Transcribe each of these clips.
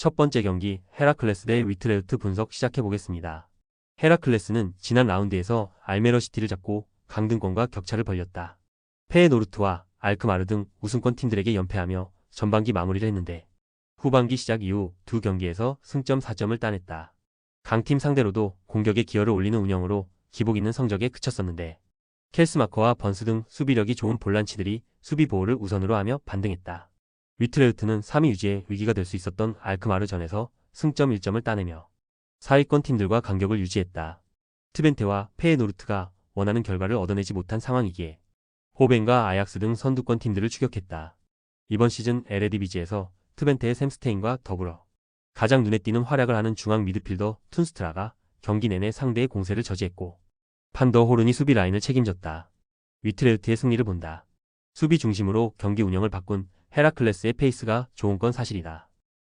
첫 번째 경기 헤라클레스 대 위트레흐트 분석 시작해보겠습니다. 헤라클레스는 지난 라운드에서 알메러시티를 잡고 강등권과 격차를 벌렸다. 페에노르트와 알크마르 등 우승권 팀들에게 연패하며 전반기 마무리를 했는데 후반기 시작 이후 두 경기에서 승점 4점을 따냈다. 강팀 상대로도 공격에 기여를 올리는 운영으로 기복 있는 성적에 그쳤었는데 켈스마커와 번스 등 수비력이 좋은 볼란치들이 수비 보호를 우선으로 하며 반등했다. 위트레흐트는 3위 유지에 위기가 될 수 있었던 알크마르전에서 승점 1점을 따내며 4위권 팀들과 간격을 유지했다. 트벤테와 페에노르트가 원하는 결과를 얻어내지 못한 상황이기에 호벤과 아약스 등 선두권 팀들을 추격했다. 이번 시즌 에레디비지에서 트벤테의 샘스테인과 더불어 가장 눈에 띄는 활약을 하는 중앙 미드필더 툰스트라가 경기 내내 상대의 공세를 저지했고 판더 호른이 수비 라인을 책임졌다. 위트레흐트의 승리를 본다. 수비 중심으로 경기 운영을 바꾼 헤라클레스의 페이스가 좋은 건 사실이다.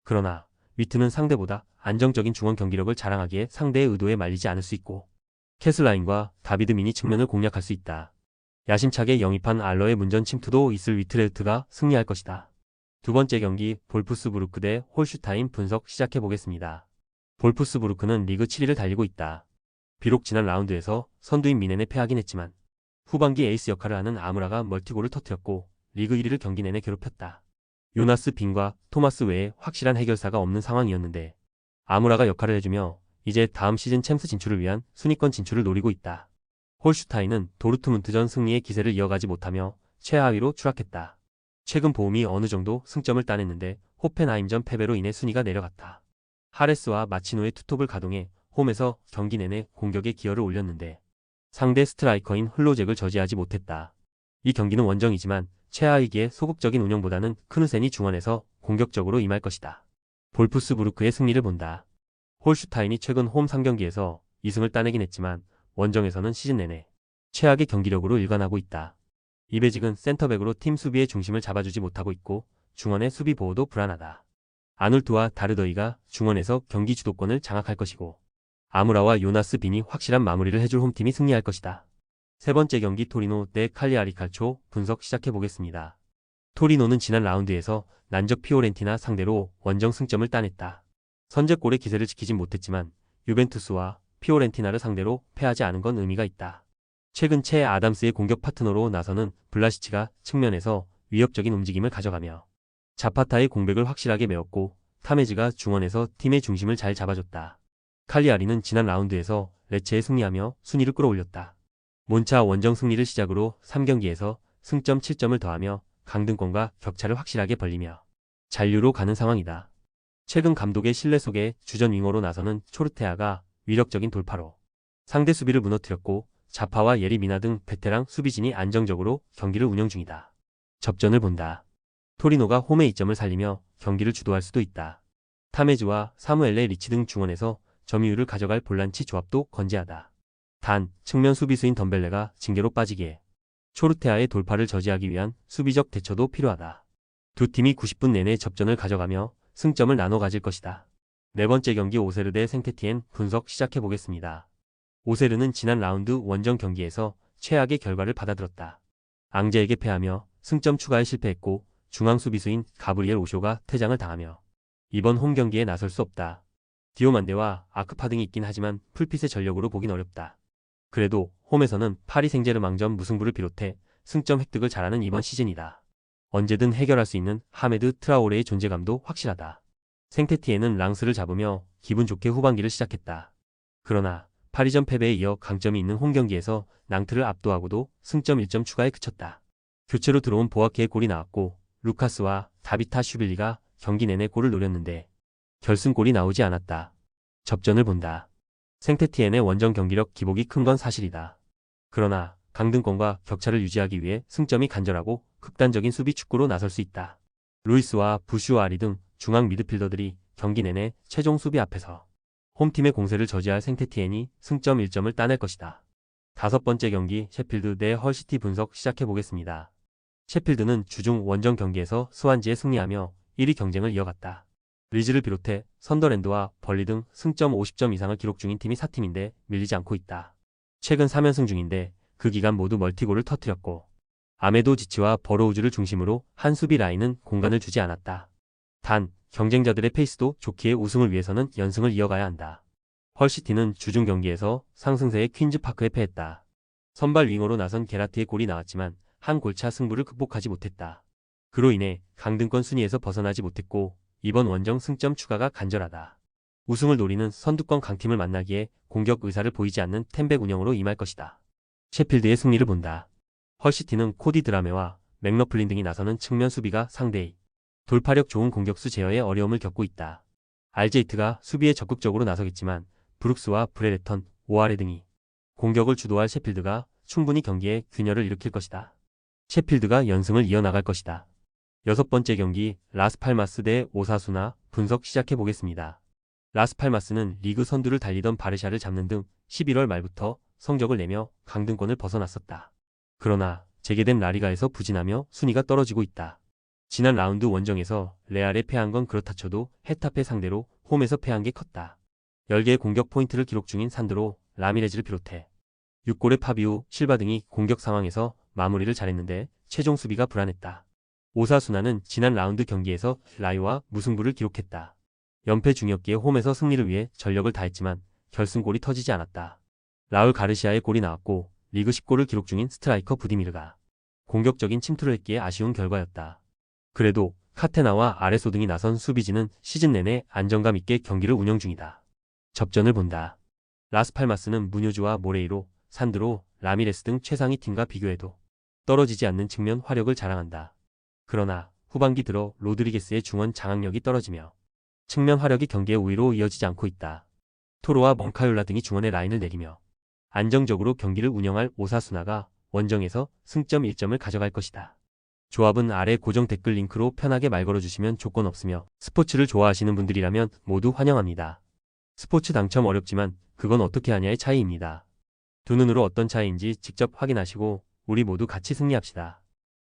그러나 위트는 상대보다 안정적인 중원 경기력을 자랑하기에 상대의 의도에 말리지 않을 수 있고 캐슬라인과 다비드 미니 측면을 공략할 수 있다. 야심차게 영입한 알러의 문전 침투도 있을 위트레흐트가 승리할 것이다. 두 번째 경기 볼프스부르크 대 홀슈타인 분석 시작해보겠습니다. 볼프스부르크는 리그 7위를 달리고 있다. 비록 지난 라운드에서 선두인 미넨에 패하긴 했지만 후반기 에이스 역할을 하는 아무라가 멀티골을 터뜨렸고 리그 1위를 경기 내내 괴롭혔다. 요나스 빈과 토마스 외에 확실한 해결사가 없는 상황이었는데 아무라가 역할을 해주며 이제 다음 시즌 챔스 진출을 위한 순위권 진출을 노리고 있다. 홀슈타인은 도르트문트전 승리의 기세를 이어가지 못하며 최하위로 추락했다. 최근 보움이 어느 정도 승점을 따냈는데 호펜하임전 패배로 인해 순위가 내려갔다. 하레스와 마치노의 투톱을 가동해 홈에서 경기 내내 공격에 기여를 올렸는데 상대 스트라이커인 흘로잭을 저지하지 못했다. 이 경기는 원정이지만 최하위기에 소극적인 운영보다는 크누센이 중원에서 공격적으로 임할 것이다. 볼프스부르크의 승리를 본다. 홀슈타인이 최근 홈 3경기에서 2승을 따내긴 했지만 원정에서는 시즌 내내 최악의 경기력으로 일관하고 있다. 이베직은 센터백으로 팀 수비의 중심을 잡아주지 못하고 있고 중원의 수비 보호도 불안하다. 아놀트와 다르더이가 중원에서 경기 주도권을 장악할 것이고 아무라와 요나스 빈이 확실한 마무리를 해줄 홈팀이 승리할 것이다. 세 번째 경기 토리노 대 칼리아리 칼초 분석 시작해보겠습니다. 토리노는 지난 라운드에서 난적 피오렌티나 상대로 원정 승점을 따냈다. 선제골의 기세를 지키진 못했지만 유벤투스와 피오렌티나를 상대로 패하지 않은 건 의미가 있다. 최근 채 아담스의 공격 파트너로 나서는 블라시치가 측면에서 위협적인 움직임을 가져가며 자파타의 공백을 확실하게 메웠고 타메즈가 중원에서 팀의 중심을 잘 잡아줬다. 칼리아리는 지난 라운드에서 레체에 승리하며 순위를 끌어올렸다. 몬차 원정 승리를 시작으로 3경기에서 승점 7점을 더하며 강등권과 격차를 확실하게 벌리며 잔류로 가는 상황이다. 최근 감독의 신뢰 속에 주전 윙어로 나서는 초르테아가 위력적인 돌파로 상대 수비를 무너뜨렸고 자파와 예리미나 등 베테랑 수비진이 안정적으로 경기를 운영 중이다. 접전을 본다. 토리노가 홈의 이점을 살리며 경기를 주도할 수도 있다. 타메즈와 사무엘레 리치 등 중원에서 점유율을 가져갈 볼란치 조합도 건재하다. 단, 측면 수비수인 덤벨레가 징계로 빠지기에 초르테아의 돌파를 저지하기 위한 수비적 대처도 필요하다. 두 팀이 90분 내내 접전을 가져가며 승점을 나눠 가질 것이다. 네 번째 경기 오세르 대 생테티엔 분석 시작해보겠습니다. 오세르는 지난 라운드 원정 경기에서 최악의 결과를 받아들었다. 앙제에게 패하며 승점 추가에 실패했고 중앙 수비수인 가브리엘 오쇼가 퇴장을 당하며 이번 홈 경기에 나설 수 없다. 디오만데와 아크파 등이 있긴 하지만 풀핏의 전력으로 보긴 어렵다. 그래도 홈에서는 파리 생제르맹전 무승부를 비롯해 승점 획득을 잘하는 이번 시즌이다. 언제든 해결할 수 있는 하메드 트라오레의 존재감도 확실하다. 생테티엔은 랑스를 잡으며 기분 좋게 후반기를 시작했다. 그러나 파리전 패배에 이어 강점이 있는 홈 경기에서 낭트를 압도하고도 승점 1점 추가에 그쳤다. 교체로 들어온 보아케의 골이 나왔고 루카스와 다비타 슈빌리가 경기 내내 골을 노렸는데 결승골이 나오지 않았다. 접전을 본다. 생테티엔의 원정 경기력 기복이 큰 건 사실이다. 그러나 강등권과 격차를 유지하기 위해 승점이 간절하고 극단적인 수비 축구로 나설 수 있다. 루이스와 부슈아리 등 중앙 미드필더들이 경기 내내 최종 수비 앞에서 홈팀의 공세를 저지할 생테티엔이 승점 1점을 따낼 것이다. 다섯 번째 경기 셰필드 대 헐시티 분석 시작해보겠습니다. 셰필드는 주중 원정 경기에서 스완지에 승리하며 1위 경쟁을 이어갔다. 리즈를 비롯해 선더랜드와 벌리 등 승점 50점 이상을 기록 중인 팀이 4팀인데 밀리지 않고 있다. 최근 3연승 중인데 그 기간 모두 멀티골을 터뜨렸고 아메도 지치와 버로우즈를 중심으로 한 수비 라인은 공간을 주지 않았다. 단, 경쟁자들의 페이스도 좋기에 우승을 위해서는 연승을 이어가야 한다. 헐시티는 주중 경기에서 상승세의 퀸즈파크에 패했다. 선발 윙어로 나선 게라트의 골이 나왔지만 한 골차 승부를 극복하지 못했다. 그로 인해 강등권 순위에서 벗어나지 못했고 이번 원정 승점 추가가 간절하다. 우승을 노리는 선두권 강팀을 만나기에 공격 의사를 보이지 않는 템백 운영으로 임할 것이다. 셰필드의 승리를 본다. 헐시티는 코디 드라메와 맥러플린 등이 나서는 측면 수비가 상대의 돌파력 좋은 공격수 제어에 어려움을 겪고 있다. RJ트가 수비에 적극적으로 나서겠지만 브룩스와 브레레턴, 오아레 등이 공격을 주도할 셰필드가 충분히 경기에 균열을 일으킬 것이다. 셰필드가 연승을 이어나갈 것이다. 6번째 경기 라스팔마스 대 오사수나 분석 시작해 보겠습니다. 라스팔마스는 리그 선두를 달리던 바르샤를 잡는 등 11월 말부터 성적을 내며 강등권을 벗어났었다. 그러나 재개된 라리가에서 부진하며 순위가 떨어지고 있다. 지난 라운드 원정에서 레알에 패한 건 그렇다 쳐도 헤타페 상대로 홈에서 패한 게 컸다. 10개의 공격 포인트를 기록 중인 산드로, 라미레즈를 비롯해 6골의 파비우, 실바 등이 공격 상황에서 마무리를 잘했는데 최종 수비가 불안했다. 오사수나는 지난 라운드 경기에서 라이와 무승부를 기록했다. 연패 중이었기에 홈에서 승리를 위해 전력을 다했지만 결승골이 터지지 않았다. 라울 가르시아의 골이 나왔고 리그 10골을 기록 중인 스트라이커 부디미르가 공격적인 침투를 했기에 아쉬운 결과였다. 그래도 카테나와 아레소 등이 나선 수비진은 시즌 내내 안정감 있게 경기를 운영 중이다. 접전을 본다. 라스팔마스는 무뇨주와 모레이로, 산드로, 라미레스 등 최상위 팀과 비교해도 떨어지지 않는 측면 화력을 자랑한다. 그러나 후반기 들어 로드리게스의 중원 장악력이 떨어지며 측면 화력이 경기의 우위로 이어지지 않고 있다. 토로와 멍카율라 등이 중원의 라인을 내리며 안정적으로 경기를 운영할 오사수나가 원정에서 승점 1점을 가져갈 것이다. 조합은 아래 고정 댓글 링크로 편하게 말 걸어주시면 조건 없으며 스포츠를 좋아하시는 분들이라면 모두 환영합니다. 스포츠 당첨 어렵지만 그건 어떻게 하냐의 차이입니다. 두 눈으로 어떤 차이인지 직접 확인하시고 우리 모두 같이 승리합시다.